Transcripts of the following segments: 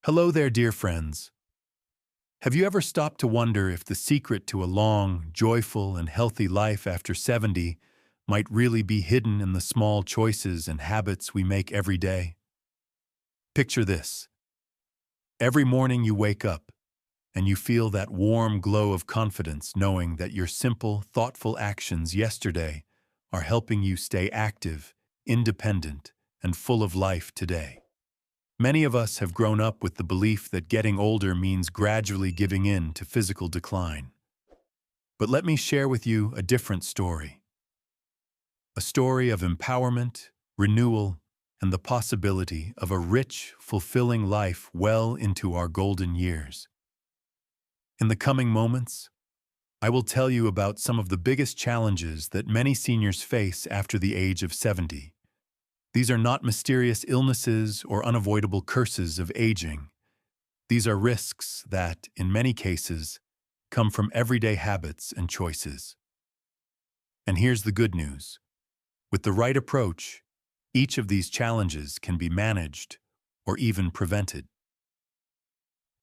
Hello there, dear friends. Have you ever stopped to wonder if the secret to a long, joyful, and healthy life after 70 might really be hidden in the small choices and habits we make every day? Picture this. Every morning you wake up, and you feel that warm glow of confidence knowing that your simple, thoughtful actions yesterday are helping you stay active, independent, and full of life today. Many of us have grown up with the belief that getting older means gradually giving in to physical decline. But let me share with you a different story. A story of empowerment, renewal, and the possibility of a rich, fulfilling life well into our golden years. In the coming moments, I will tell you about some of the biggest challenges that many seniors face after the age of 70. These are not mysterious illnesses or unavoidable curses of aging. These are risks that, in many cases, come from everyday habits and choices. And here's the good news. With the right approach, each of these challenges can be managed or even prevented.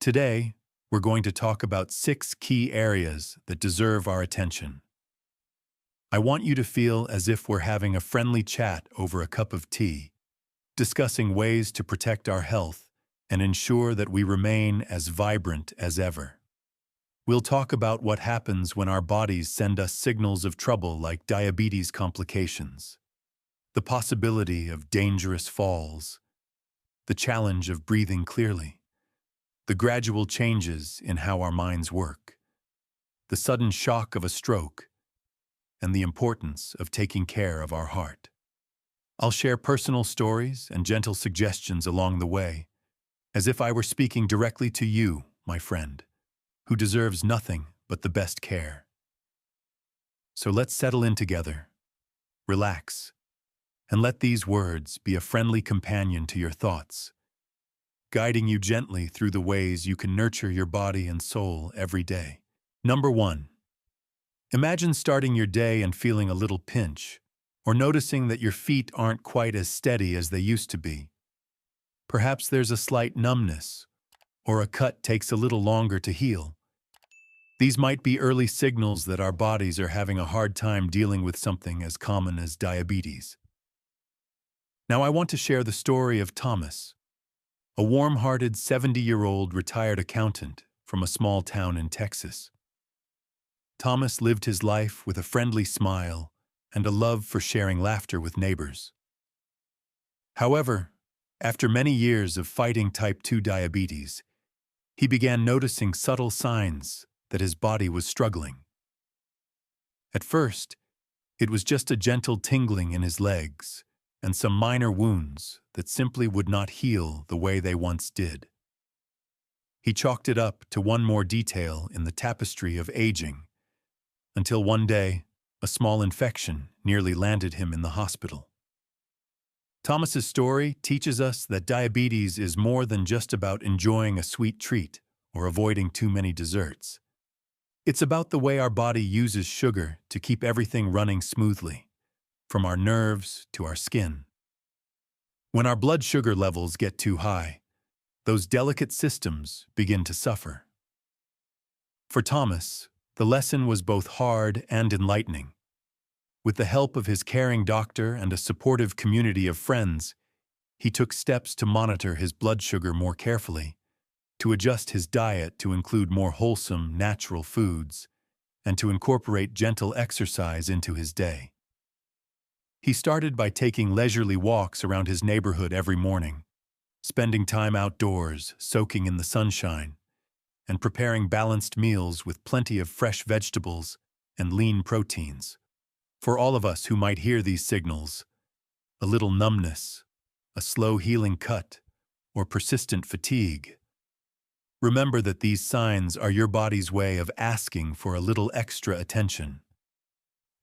Today, we're going to talk about 6 key areas that deserve our attention. I want you to feel as if we're having a friendly chat over a cup of tea, discussing ways to protect our health and ensure that we remain as vibrant as ever. We'll talk about what happens when our bodies send us signals of trouble like diabetes complications, the possibility of dangerous falls, the challenge of breathing clearly, the gradual changes in how our minds work, the sudden shock of a stroke, and the importance of taking care of our heart. I'll share personal stories and gentle suggestions along the way, as if I were speaking directly to you, my friend, who deserves nothing but the best care. So let's settle in together, relax, and let these words be a friendly companion to your thoughts, guiding you gently through the ways you can nurture your body and soul every day. Number 1. Imagine starting your day and feeling a little pinch, or noticing that your feet aren't quite as steady as they used to be. Perhaps there's a slight numbness, or a cut takes a little longer to heal. These might be early signals that our bodies are having a hard time dealing with something as common as diabetes. Now I want to share the story of Thomas, a warm-hearted 70-year-old retired accountant from a small town in Texas. Thomas lived his life with a friendly smile and a love for sharing laughter with neighbors. However, after many years of fighting type 2 diabetes, he began noticing subtle signs that his body was struggling. At first, it was just a gentle tingling in his legs and some minor wounds that simply would not heal the way they once did. He chalked it up to one more detail in the tapestry of aging, until one day, a small infection nearly landed him in the hospital. Thomas's story teaches us that diabetes is more than just about enjoying a sweet treat or avoiding too many desserts. It's about the way our body uses sugar to keep everything running smoothly, from our nerves to our skin. When our blood sugar levels get too high, those delicate systems begin to suffer. For Thomas, the lesson was both hard and enlightening. With the help of his caring doctor and a supportive community of friends, he took steps to monitor his blood sugar more carefully, to adjust his diet to include more wholesome, natural foods, and to incorporate gentle exercise into his day. He started by taking leisurely walks around his neighborhood every morning, spending time outdoors, soaking in the sunshine, and preparing balanced meals with plenty of fresh vegetables and lean proteins. For all of us who might hear these signals, a little numbness, a slow healing cut, or persistent fatigue, remember that these signs are your body's way of asking for a little extra attention.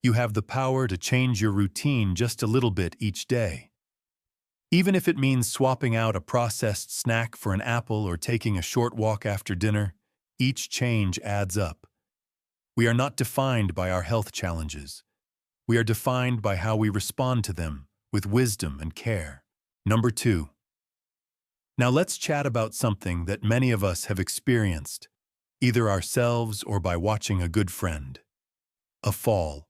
You have the power to change your routine just a little bit each day. Even if it means swapping out a processed snack for an apple or taking a short walk after dinner, each change adds up. We are not defined by our health challenges. We are defined by how we respond to them with wisdom and care. Number 2. Now let's chat about something that many of us have experienced, either ourselves or by watching a good friend. A fall.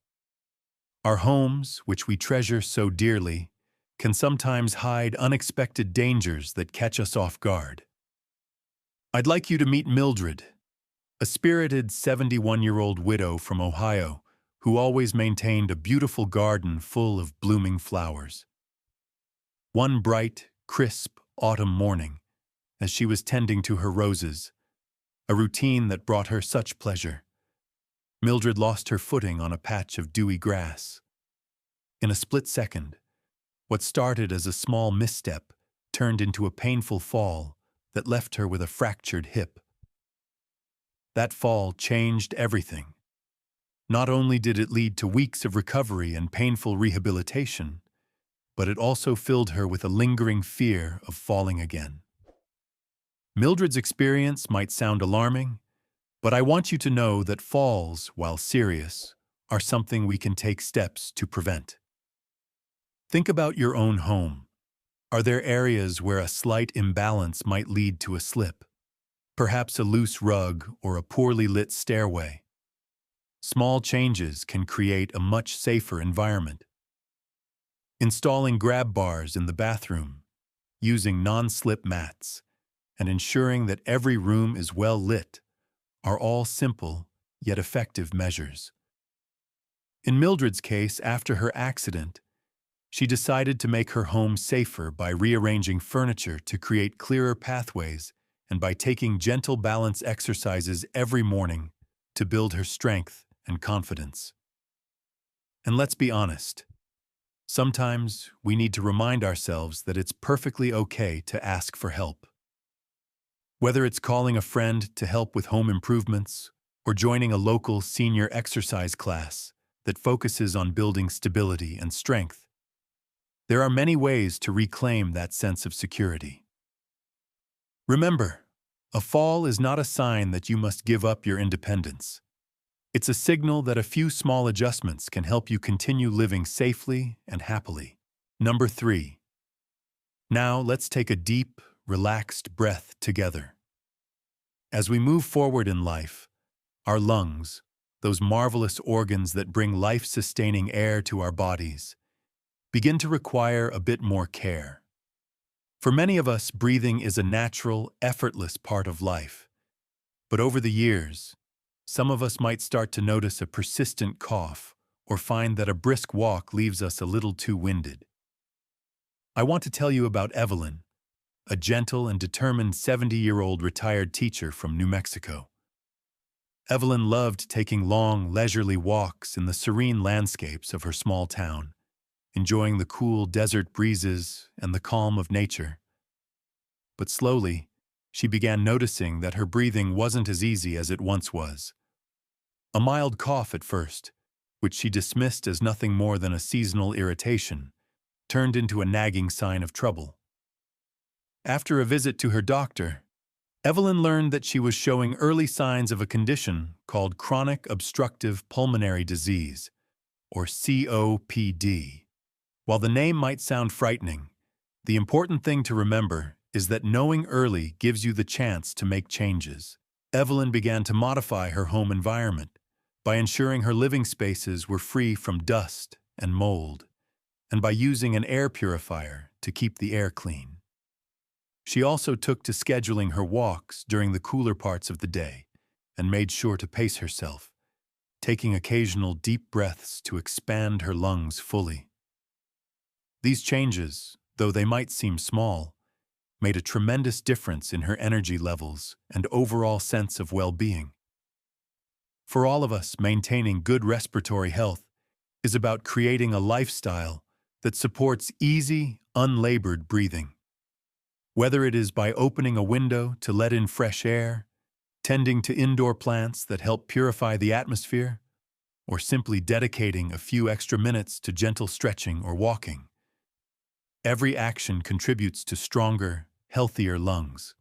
Our homes, which we treasure so dearly, can sometimes hide unexpected dangers that catch us off guard. I'd like you to meet Mildred, a spirited 71-year-old widow from Ohio who always maintained a beautiful garden full of blooming flowers. One bright, crisp autumn morning, as she was tending to her roses, a routine that brought her such pleasure, Mildred lost her footing on a patch of dewy grass. In a split second, what started as a small misstep turned into a painful fall that left her with a fractured hip. That fall changed everything. Not only did it lead to weeks of recovery and painful rehabilitation, but it also filled her with a lingering fear of falling again. Mildred's experience might sound alarming, but I want you to know that falls, while serious, are something we can take steps to prevent. Think about your own home. Are there areas where a slight imbalance might lead to a slip? Perhaps a loose rug or a poorly lit stairway. Small changes can create a much safer environment. Installing grab bars in the bathroom, using non-slip mats, and ensuring that every room is well lit are all simple yet effective measures. In Mildred's case, after her accident, she decided to make her home safer by rearranging furniture to create clearer pathways and by taking gentle balance exercises every morning to build her strength and confidence. And let's be honest, sometimes we need to remind ourselves that it's perfectly okay to ask for help. Whether it's calling a friend to help with home improvements or joining a local senior exercise class that focuses on building stability and strength, there are many ways to reclaim that sense of security. Remember, a fall is not a sign that you must give up your independence. It's a signal that a few small adjustments can help you continue living safely and happily. Number 3. Now let's take a deep, relaxed breath together. As we move forward in life, our lungs, those marvelous organs that bring life-sustaining air to our bodies, begin to require a bit more care. For many of us, breathing is a natural, effortless part of life. But over the years, some of us might start to notice a persistent cough or find that a brisk walk leaves us a little too winded. I want to tell you about Evelyn, a gentle and determined 70-year-old retired teacher from New Mexico. Evelyn loved taking long, leisurely walks in the serene landscapes of her small town, enjoying the cool desert breezes and the calm of nature. But slowly, she began noticing that her breathing wasn't as easy as it once was. A mild cough at first, which she dismissed as nothing more than a seasonal irritation, turned into a nagging sign of trouble. After a visit to her doctor, Evelyn learned that she was showing early signs of a condition called chronic obstructive pulmonary disease, or COPD. While the name might sound frightening, the important thing to remember is that knowing early gives you the chance to make changes. Evelyn began to modify her home environment by ensuring her living spaces were free from dust and mold, and by using an air purifier to keep the air clean. She also took to scheduling her walks during the cooler parts of the day and made sure to pace herself, taking occasional deep breaths to expand her lungs fully. These changes, though they might seem small, made a tremendous difference in her energy levels and overall sense of well-being. For all of us, maintaining good respiratory health is about creating a lifestyle that supports easy, unlabored breathing. Whether it is by opening a window to let in fresh air, tending to indoor plants that help purify the atmosphere, or simply dedicating a few extra minutes to gentle stretching or walking, every action contributes to stronger, healthier lungs.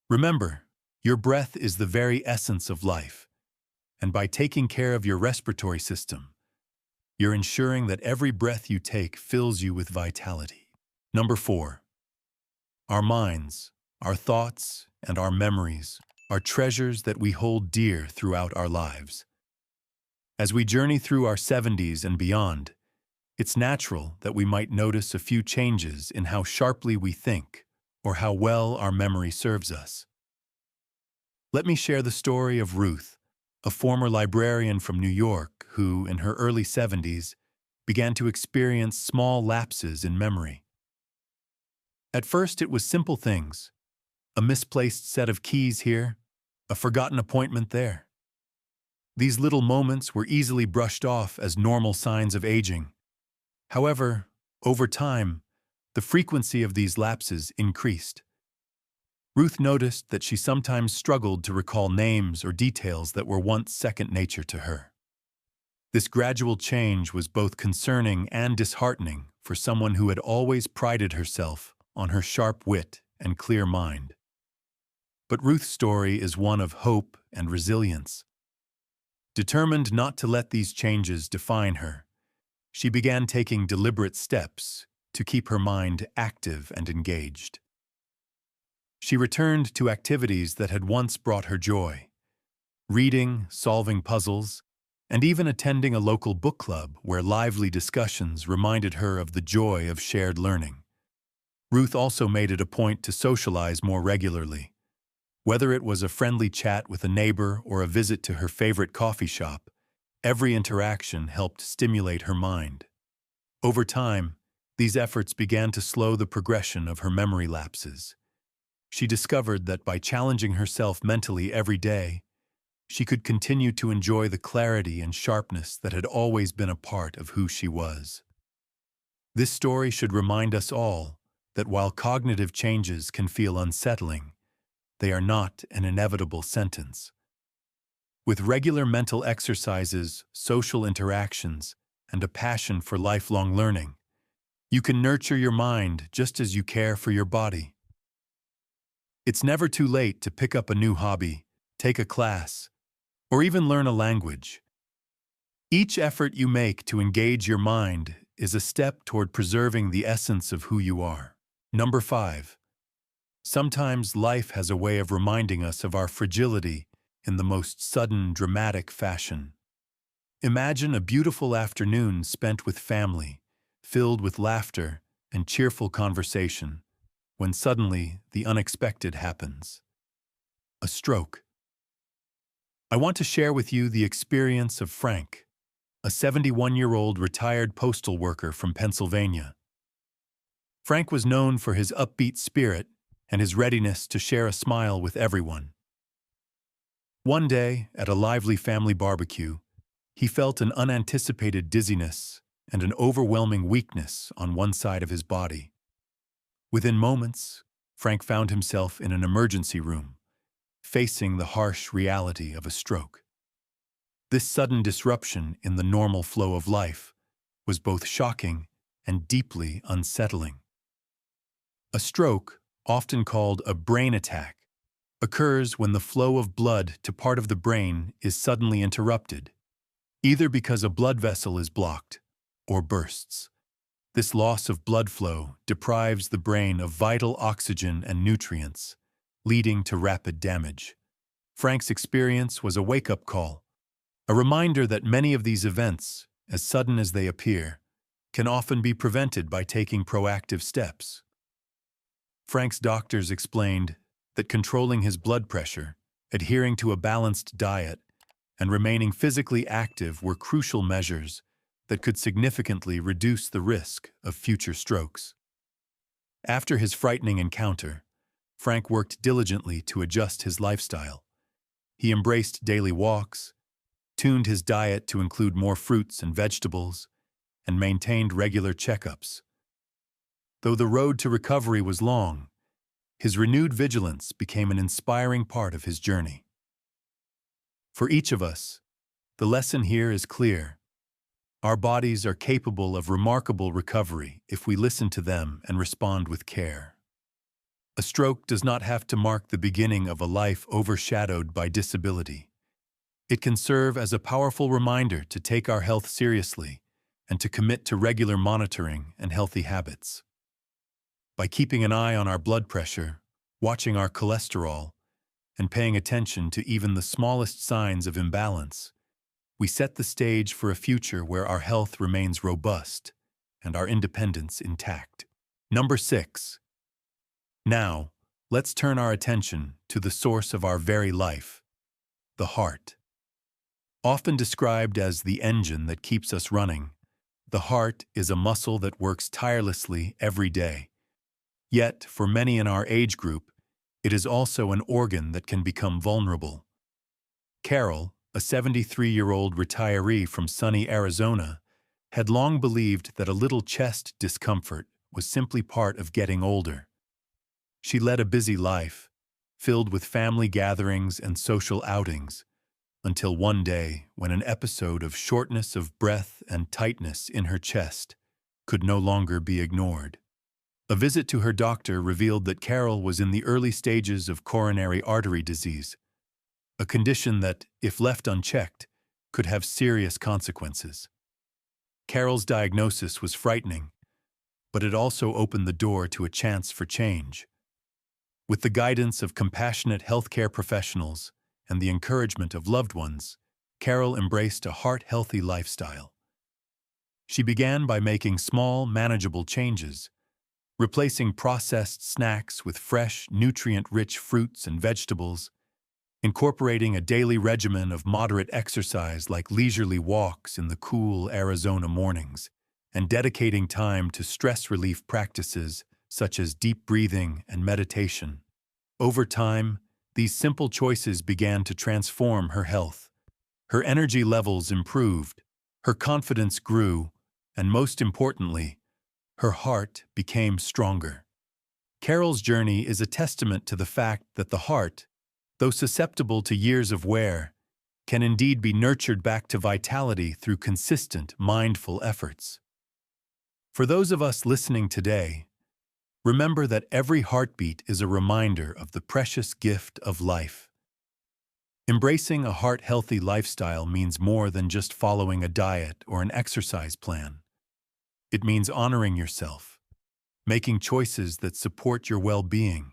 Remember, your breath is the very essence of life, and by taking care of your respiratory system, you're ensuring that every breath you take fills you with vitality. Number 4. Our minds, our thoughts, and our memories are treasures that we hold dear throughout our lives. As we journey through our 70s and beyond, it's natural that we might notice a few changes in how sharply we think or how well our memory serves us. Let me share the story of Ruth, a former librarian from New York who, in her early 70s, began to experience small lapses in memory. At first, it was simple things: a misplaced set of keys here, a forgotten appointment there. These little moments were easily brushed off as normal signs of aging. However, over time, the frequency of these lapses increased. Ruth noticed that she sometimes struggled to recall names or details that were once second nature to her. This gradual change was both concerning and disheartening for someone who had always prided herself on her sharp wit and clear mind. But Ruth's story is one of hope and resilience. Determined not to let these changes define her, she began taking deliberate steps to keep her mind active and engaged. She returned to activities that had once brought her joy: reading, solving puzzles, and even attending a local book club where lively discussions reminded her of the joy of shared learning. Ruth also made it a point to socialize more regularly. Whether it was a friendly chat with a neighbor or a visit to her favorite coffee shop, every interaction helped stimulate her mind. Over time, these efforts began to slow the progression of her memory lapses. She discovered that by challenging herself mentally every day, she could continue to enjoy the clarity and sharpness that had always been a part of who she was. This story should remind us all that while cognitive changes can feel unsettling, they are not an inevitable sentence. With regular mental exercises, social interactions, and a passion for lifelong learning, you can nurture your mind just as you care for your body. It's never too late to pick up a new hobby, take a class, or even learn a language. Each effort you make to engage your mind is a step toward preserving the essence of who you are. Number 5. Sometimes life has a way of reminding us of our fragility in the most sudden, dramatic fashion. Imagine a beautiful afternoon spent with family, filled with laughter and cheerful conversation, when suddenly the unexpected happens: a stroke. I want to share with you the experience of Frank, a 71-year-old retired postal worker from Pennsylvania. Frank was known for his upbeat spirit and his readiness to share a smile with everyone. One day, at a lively family barbecue, he felt an unanticipated dizziness and an overwhelming weakness on one side of his body. Within moments, Frank found himself in an emergency room, facing the harsh reality of a stroke. This sudden disruption in the normal flow of life was both shocking and deeply unsettling. A stroke, often called a brain attack, occurs when the flow of blood to part of the brain is suddenly interrupted, either because a blood vessel is blocked or bursts. This loss of blood flow deprives the brain of vital oxygen and nutrients, leading to rapid damage. Frank's experience was a wake-up call, a reminder that many of these events, as sudden as they appear, can often be prevented by taking proactive steps. Frank's doctors explained that controlling his blood pressure, adhering to a balanced diet, and remaining physically active were crucial measures that could significantly reduce the risk of future strokes. After his frightening encounter, Frank worked diligently to adjust his lifestyle. He embraced daily walks, tuned his diet to include more fruits and vegetables, and maintained regular checkups. Though the road to recovery was long, his renewed vigilance became an inspiring part of his journey. For each of us, the lesson here is clear. Our bodies are capable of remarkable recovery if we listen to them and respond with care. A stroke does not have to mark the beginning of a life overshadowed by disability. It can serve as a powerful reminder to take our health seriously and to commit to regular monitoring and healthy habits. By keeping an eye on our blood pressure, watching our cholesterol, and paying attention to even the smallest signs of imbalance, we set the stage for a future where our health remains robust and our independence intact. Number 6. Now, let's turn our attention to the source of our very life, the heart. Often described as the engine that keeps us running, the heart is a muscle that works tirelessly every day. Yet, for many in our age group, it is also an organ that can become vulnerable. Carol, a 73-year-old retiree from sunny Arizona, had long believed that a little chest discomfort was simply part of getting older. She led a busy life, filled with family gatherings and social outings, until one day when an episode of shortness of breath and tightness in her chest could no longer be ignored. A visit to her doctor revealed that Carol was in the early stages of coronary artery disease, a condition that, if left unchecked, could have serious consequences. Carol's diagnosis was frightening, but it also opened the door to a chance for change. With the guidance of compassionate healthcare professionals and the encouragement of loved ones, Carol embraced a heart-healthy lifestyle. She began by making small, manageable changes, replacing processed snacks with fresh, nutrient-rich fruits and vegetables, incorporating a daily regimen of moderate exercise like leisurely walks in the cool Arizona mornings, and dedicating time to stress relief practices such as deep breathing and meditation. Over time, these simple choices began to transform her health. Her energy levels improved, her confidence grew, and most importantly, her heart became stronger. Carol's journey is a testament to the fact that the heart, though susceptible to years of wear, can indeed be nurtured back to vitality through consistent, mindful efforts. For those of us listening today, remember that every heartbeat is a reminder of the precious gift of life. Embracing a heart-healthy lifestyle means more than just following a diet or an exercise plan. It means honoring yourself, making choices that support your well-being,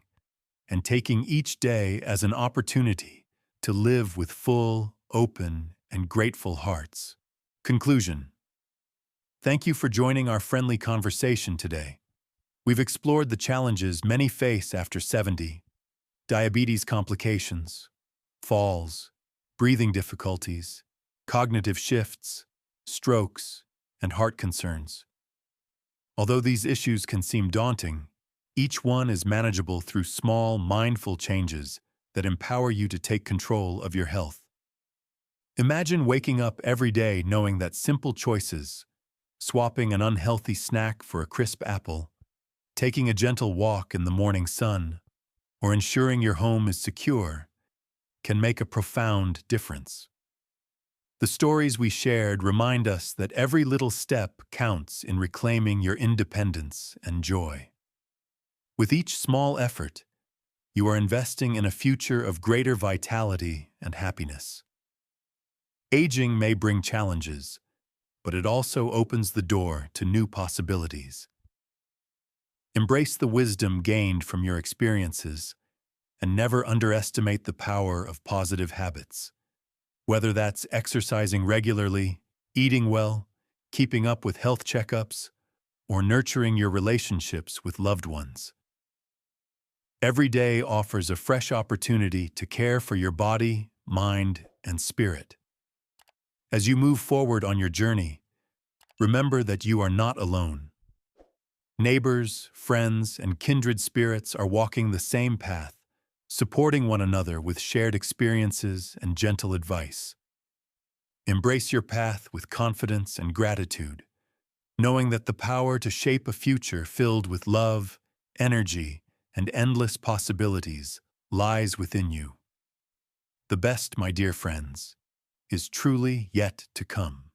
and taking each day as an opportunity to live with full, open, and grateful hearts. Conclusion. Thank you for joining our friendly conversation today. We've explored the challenges many face after 70, diabetes complications, falls, breathing difficulties, cognitive shifts, strokes, and heart concerns. Although these issues can seem daunting, each one is manageable through small, mindful changes that empower you to take control of your health. Imagine waking up every day knowing that simple choices, swapping an unhealthy snack for a crisp apple, taking a gentle walk in the morning sun, or ensuring your home is secure, can make a profound difference. The stories we shared remind us that every little step counts in reclaiming your independence and joy. With each small effort, you are investing in a future of greater vitality and happiness. Aging may bring challenges, but it also opens the door to new possibilities. Embrace the wisdom gained from your experiences and never underestimate the power of positive habits. Whether that's exercising regularly, eating well, keeping up with health checkups, or nurturing your relationships with loved ones. Every day offers a fresh opportunity to care for your body, mind, and spirit. As you move forward on your journey, remember that you are not alone. Neighbors, friends, and kindred spirits are walking the same path, supporting one another with shared experiences and gentle advice. Embrace your path with confidence and gratitude, knowing that the power to shape a future filled with love, energy, and endless possibilities lies within you. The best, my dear friends, is truly yet to come.